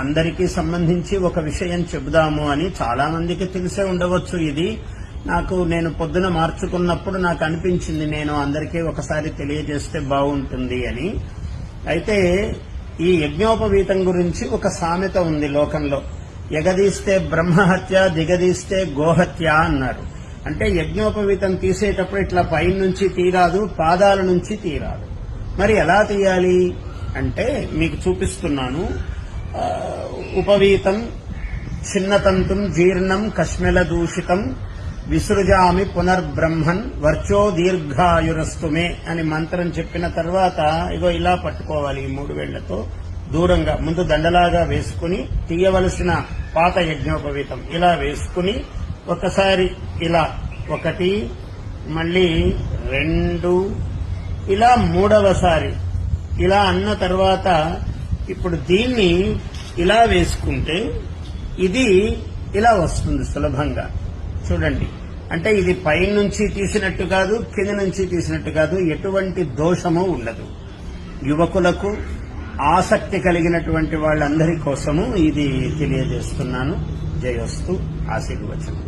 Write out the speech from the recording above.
అందరికీ సంబంధించి ఒక విషయం చెబుదాము అని. చాలా మందికి తెలిసే ఉండవచ్చు. ఇది నేను పొద్దున మార్చుకున్నప్పుడు నాకు అనిపించింది నేను అందరికీ ఒకసారి తెలియజేస్తే బాగుంటుంది అని. అయితే ఈ యజ్ఞోపవీతం గురించి ఒక సామెత ఉంది లోకంలో. ఎగదీస్తే బ్రహ్మహత్య, దిగదీస్తే గోహత్య అన్నారు. అంటే యజ్ఞోపవీతం తీసేటప్పుడు ఇట్లా పైనుంచి తీరాదు, పాదాల నుంచి తీరాదు. మరి ఎలా తీయాలి అంటే మీకు చూపిస్తున్నాను. ఉపవీతం చిన్నతంతుం జీర్ణం కష్మెల దూషితం విసృజామి పునర్బ్రహ్మన్ వర్చో దీర్ఘాయురస్తుమే అని మంత్రం చెప్పిన తర్వాత ఇగో ఇలా పట్టుకోవాలి. ఈ 3 వేళ్లతో దూరంగా ముందు దండలాగా వేసుకుని తీయవలసిన పాత యజ్ఞోపవీతం ఇలా వేసుకుని ఒకసారి ఇలా 1, మళ్ళీ 2, ఇలా 3వసారి ఇలా అన్న తర్వాత ఇప్పుడు దీన్ని ఇలా వేసుకుంటే ఇది ఇలా వస్తుంది సులభంగా. చూడండి, అంటే ఇది పైనుంచి తీసినట్టు కాదు, కింద నుంచి తీసినట్టు కాదు, ఎటువంటి దోషము ఉండదు. యువకులకు, ఆసక్తి కలిగినటువంటి వాళ్ళందరి కోసము ఇది తెలియజేస్తున్నాను. జయోస్తు. ఆశీర్వచనం.